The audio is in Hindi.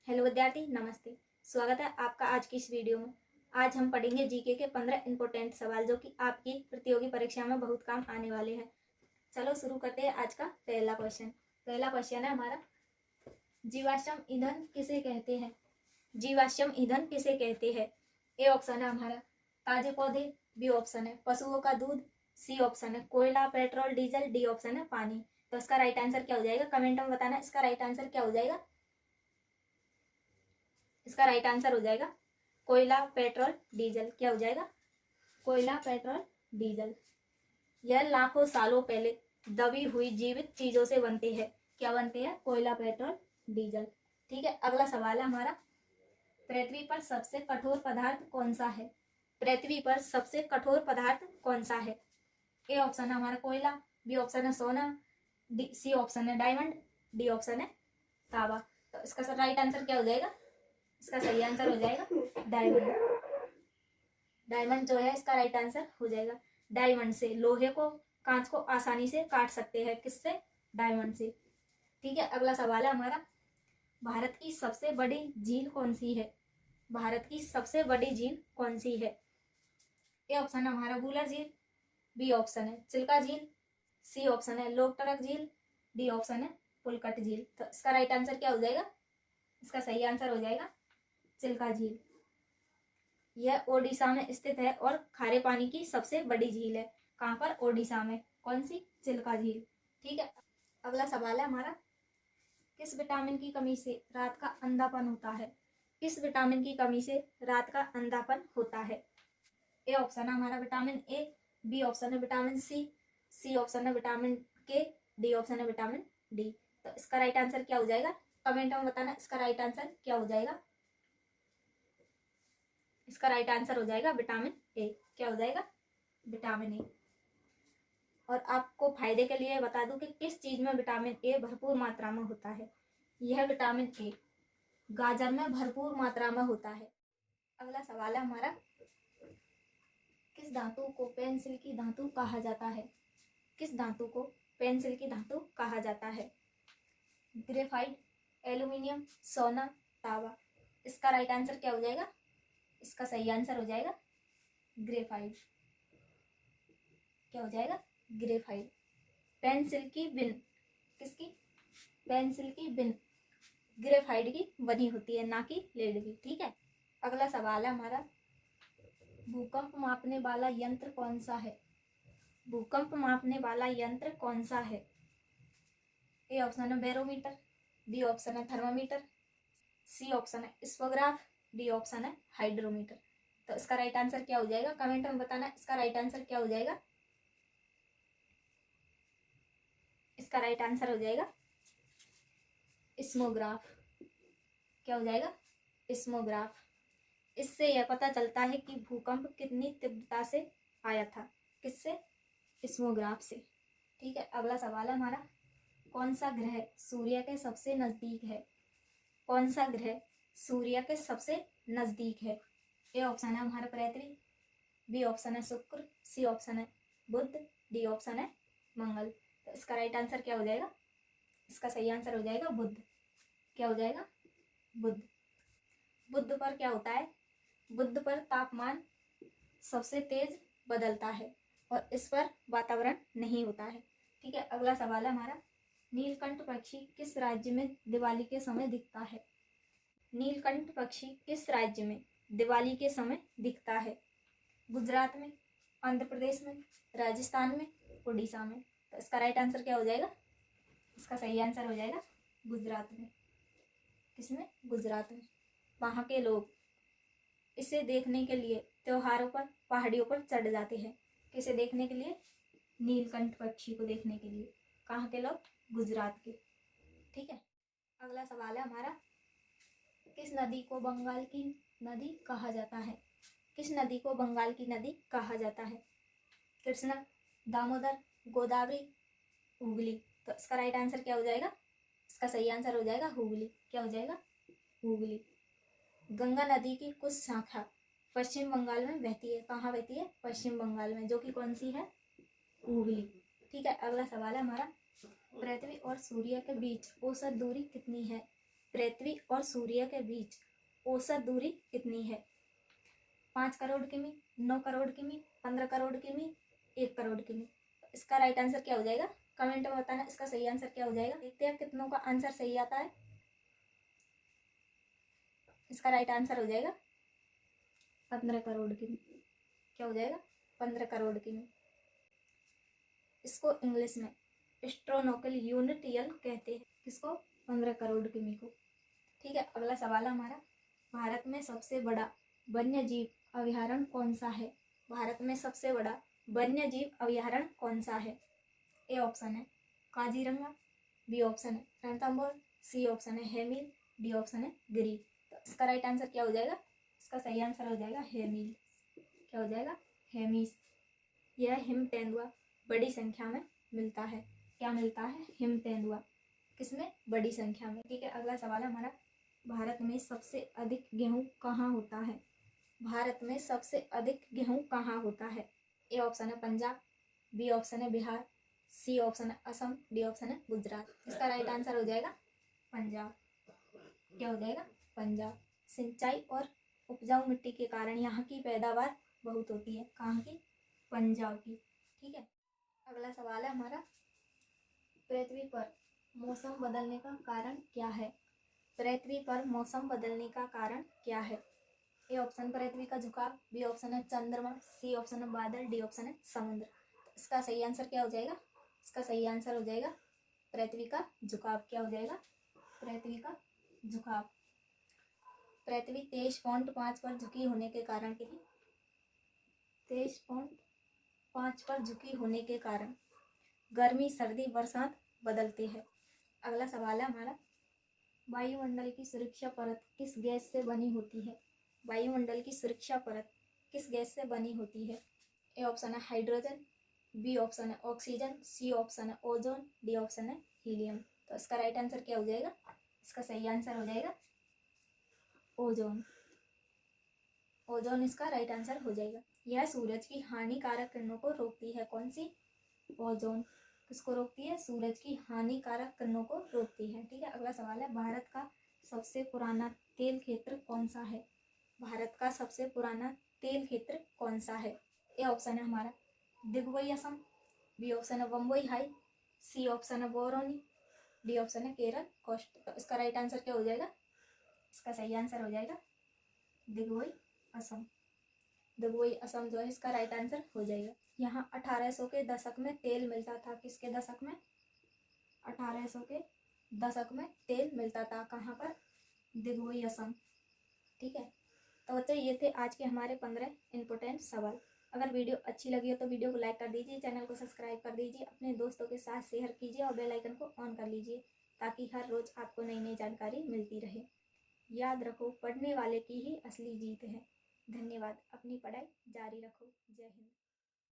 हेलो विद्यार्थी, नमस्ते। स्वागत है आपका आज की इस वीडियो में। आज हम पढ़ेंगे जीके के 15 इंपॉर्टेंट सवाल जो कि आपकी प्रतियोगी परीक्षा में बहुत काम आने वाले हैं। चलो शुरू करते हैं आज का पहला क्वेश्चन। पहला क्वेश्चन है हमारा, जीवाश्म ईंधन किसे कहते हैं? जीवाश्म ईंधन किसे कहते हैं? ए ऑप्शन है हमारा ताजे पौधे, बी ऑप्शन है पशुओं का दूध, सी ऑप्शन है कोयला, पेट्रोल, डीजल, डी ऑप्शन है पानी। तो इसका राइट आंसर क्या हो जाएगा? कमेंट में बताना इसका राइट आंसर क्या हो जाएगा। इसका राइट आंसर हो जाएगा कोयला, पेट्रोल, डीजल। क्या हो जाएगा? कोयला, पेट्रोल, डीजल। यह लाखों सालों पहले दबी हुई जीवित चीजों से बनते हैं। क्या बनते हैं? कोयला, पेट्रोल, डीजल। ठीक है, अगला सवाल है हमारा, पृथ्वी पर सबसे कठोर पदार्थ कौन सा है? पृथ्वी पर सबसे कठोर पदार्थ कौन सा है? ए ऑप्शन है हमारा कोयला, बी ऑप्शन है सोना, सी ऑप्शन है डायमंड, डी ऑप्शन है तांबा। तो इसका राइट आंसर क्या हो जाएगा? इसका सही आंसर हो जाएगा डायमंड। डायमंड जो है इसका राइट आंसर हो जाएगा। डायमंड से लोहे को, कांच को आसानी से काट सकते हैं। किससे? डायमंड से। ठीक है, अगला सवाल है हमारा, भारत की सबसे बड़ी झील कौन सी है? भारत की सबसे बड़ी झील कौन सी है? ए ऑप्शन है हमारा वुलर झील, बी ऑप्शन है चिल्का झील, सी ऑप्शन है लोकटरक झील, डी ऑप्शन है पुलकट झील। तो इसका राइट आंसर क्या हो जाएगा? इसका सही आंसर हो जाएगा चिल्का झील। यह ओडिशा में स्थित है और खारे पानी की सबसे बड़ी झील है। कहाँ पर? ओडिशा में। कौन सी? चिल्का झील। ठीक है, अगला सवाल है हमारा, किस विटामिन की कमी से रात का अंधापन होता है? किस विटामिन की कमी से रात का अंधापन होता है? ए ऑप्शन है हमारा विटामिन ए, बी ऑप्शन है विटामिन सी, सी ऑप्शन है विटामिन के, डी ऑप्शन है विटामिन डी। तो इसका राइट आंसर क्या हो जाएगा? कमेंट में बताना इसका राइट आंसर क्या हो जाएगा। इसका राइट आंसर हो जाएगा विटामिन ए। क्या हो जाएगा? Vitamin A. और आपको फायदे के लिए बता दूं कि किस चीज में विटामिन ए भरपूर मात्रा में होता है। यह विटामिन ए गाजर में भरपूर मात्रा में होता है। अगला सवाल है हमारा, किस धातु को पेंसिल की धातु कहा जाता है? किस धातु को पेंसिल की धातु कहा जाता है? ग्रेफाइट, एल्यूमिनियम, सोना, तांबा। इसका राइट आंसर क्या हो जाएगा? इसका सही आंसर हो जाएगा ग्रेफाइट। क्या हो जाएगा? ग्रेफाइट। पेंसिल की बिन, किसकी? पेंसिल की बिन ग्रेफाइट की बनी होती है, ना कि लेड की। ठीक है, अगला सवाल है हमारा, भूकंप मापने वाला यंत्र कौन सा है? भूकंप मापने वाला यंत्र कौन सा है? ए ऑप्शन है बैरोमीटर, बी ऑप्शन है थर्मामीटर, सी ऑप्शन है स्फोग्राफ, डी ऑप्शन है हाइड्रोमीटर। तो इसका राइट आंसर क्या हो जाएगा? कमेंट में बताना इसका राइट आंसर क्या हो जाएगा। इसका राइट आंसर हो जाएगा स्मोग्राफ। क्या हो जाएगा? स्मोग्राफ। इससे यह पता चलता है कि भूकंप कितनी तीव्रता से आया था। किससे? स्मोग्राफ से। ठीक है, अगला सवाल है हमारा, कौन सा ग्रह सूर्य के सबसे नजदीक है? कौन सा ग्रह सूर्य के सबसे नजदीक है? ए ऑप्शन है हमारा पृथ्वी, बी ऑप्शन है शुक्र, सी ऑप्शन है बुध, डी ऑप्शन है मंगल। तो इसका राइट आंसर क्या हो जाएगा? इसका सही आंसर हो जाएगा बुध। क्या हो जाएगा? बुध। बुध पर क्या होता है? बुध पर तापमान सबसे तेज बदलता है और इस पर वातावरण नहीं होता है। ठीक है, अगला सवाल है हमारा, नीलकंठ पक्षी किस राज्य में दिवाली के समय दिखता है? नीलकंठ पक्षी किस राज्य में दिवाली के समय दिखता है? गुजरात में, आंध्र प्रदेश में, राजस्थान में, उड़ीसा में। तो इसका राइट आंसर क्या हो जाएगा? इसका सही आंसर हो जाएगा गुजरात में। किसमें? गुजरात में। वहाँ के लोग इसे देखने के लिए त्योहारों पर पहाड़ियों पर चढ़ जाते हैं। किसे देखने के लिए? नीलकंठ पक्षी को देखने के लिए। कहाँ के लोग? गुजरात के। ठीक है, अगला सवाल है हमारा, किस नदी को बंगाल की नदी कहा जाता है? किस नदी को बंगाल की नदी कहा जाता है? कृष्णा, दामोदर, गोदावरी, हुगली। तो इसका राइट आंसर क्या हो जाएगा? इसका सही आंसर हो जाएगा हुगली। क्या हो जाएगा? हुगली। गंगा नदी की कुछ शाखा पश्चिम बंगाल में बहती है। कहाँ बहती है? पश्चिम बंगाल में, जो कि कौन सी है? हुगली। ठीक है, अगला सवाल है हमारा, पृथ्वी और सूर्य के बीच औसत दूरी कितनी है? पृथ्वी और सूर्य के बीच औसत दूरी कितनी है? 5 करोड़ किमी, 9 करोड़ किमी, 15 करोड़ किमी, 1 करोड़ किमी। इसका राइट आंसर क्या हो जाएगा? कमेंट में बताना इसका सही आंसर क्या हो जाएगा। देखते हैं कितनों का आंसर सही आता है। इसका राइट आंसर हो जाएगा 15 करोड़ किमी। क्या हो जाएगा? 15 करोड़ किमी। इसको इंग्लिश में एस्ट्रोनॉमिकल यूनिट यल कहते हैं। किसको? 15 करोड़ किमी को। ठीक है, अगला सवाल है हमारा, भारत में सबसे बड़ा वन्य जीव अभयारण्य कौन सा है? भारत में सबसे बड़ा वन्य जीव अभयारण्य कौन सा है? ए ऑप्शन है काजीरंगा, बी ऑप्शन है रणथंभौर, सी ऑप्शन है हेमिल, डी ऑप्शन है गिरी। तो इसका राइट आंसर क्या हो जाएगा? इसका सही आंसर हो जाएगा हेमिल। क्या हो जाएगा? हेमिस। यह हिम तेंदुआ बड़ी संख्या में मिलता है। क्या मिलता है? हिम तेंदुआ। किसमें? बड़ी संख्या में। ठीक है, अगला सवाल है हमारा, भारत में सबसे अधिक गेहूं कहाँ होता है? भारत में सबसे अधिक गेहूं कहाँ होता है? ए ऑप्शन है पंजाब, बी ऑप्शन है बिहार, सी ऑप्शन है असम, डी ऑप्शन है गुजरात। इसका राइट आंसर हो जाएगा पंजाब। क्या हो जाएगा? पंजाब। सिंचाई और उपजाऊ मिट्टी के कारण यहाँ की पैदावार बहुत होती है। कहाँ की? पंजाब की। ठीक है, अगला सवाल है हमारा, पृथ्वी पर मौसम बदलने का कारण क्या है? पृथ्वी पर मौसम बदलने का कारण क्या है? ए ऑप्शन पृथ्वी का झुकाव, बी ऑप्शन है चंद्रमा, सी ऑप्शन है बादल, डी ऑप्शन है समुद्र। इसका सही आंसर क्या हो जाएगा? इसका सही आंसर हो जाएगा पृथ्वी का झुकाव। क्या हो जाएगा? पृथ्वी का झुकाव। पृथ्वी 23.5 पर झुकी होने के कारण, कितनी? 23.5 पर झुकी होने के कारण गर्मी, सर्दी, बरसात बदलती है। अगला सवाल है हमारा, वायुमंडल की सुरक्षा परत किस गैस से बनी होती है? वायुमंडल की सुरक्षा परत किस गैस से बनी होती है? ए ऑप्शन है हाइड्रोजन, बी ऑप्शन है ऑक्सीजन, सी ऑप्शन है ओजोन, डी ऑप्शन है हीलियम। तो इसका राइट आंसर क्या हो जाएगा? इसका सही आंसर हो जाएगा ओजोन। ओजोन इसका राइट आंसर हो जाएगा। यह सूरज की हानिकारक किरणों को रोकती है। कौन सी? ओजोन। किसको रोकती है? सूरज की हानिकारक किरणों को रोकती है। ठीक है, अगला सवाल है, भारत का सबसे पुराना तेल क्षेत्र कौन सा है? भारत का सबसे पुराना तेल क्षेत्र कौन सा है? ए ऑप्शन है हमारा दिग्वई असम, बी ऑप्शन है बम्बई हाई, सी ऑप्शन है बोरोनी, डी ऑप्शन है केरल कोस्ट। तो इसका राइट आंसर क्या हो जाएगा? इसका सही आंसर हो जाएगा दिग्वई असम। दिग्वई असम जो है इसका राइट आंसर हो जाएगा। यहाँ 1800 के दशक में तेल मिलता था। किसके दशक में? 1800 के दशक में तेल मिलता था। कहाँ पर? दिग्वई असम। ठीक है, तो बच्चों ये थे आज के हमारे 15 इम्पोर्टेंट सवाल। अगर वीडियो अच्छी लगी हो तो वीडियो को लाइक कर दीजिए, चैनल को सब्सक्राइब कर दीजिए, अपने दोस्तों के साथ शेयर कीजिए और बेल आइकन को ऑन कर लीजिए ताकि हर रोज़ आपको नई नई जानकारी मिलती रहे। याद रखो, पढ़ने वाले की ही असली जीत है। धन्यवाद। अपनी पढ़ाई जारी रखो। जय हिंद।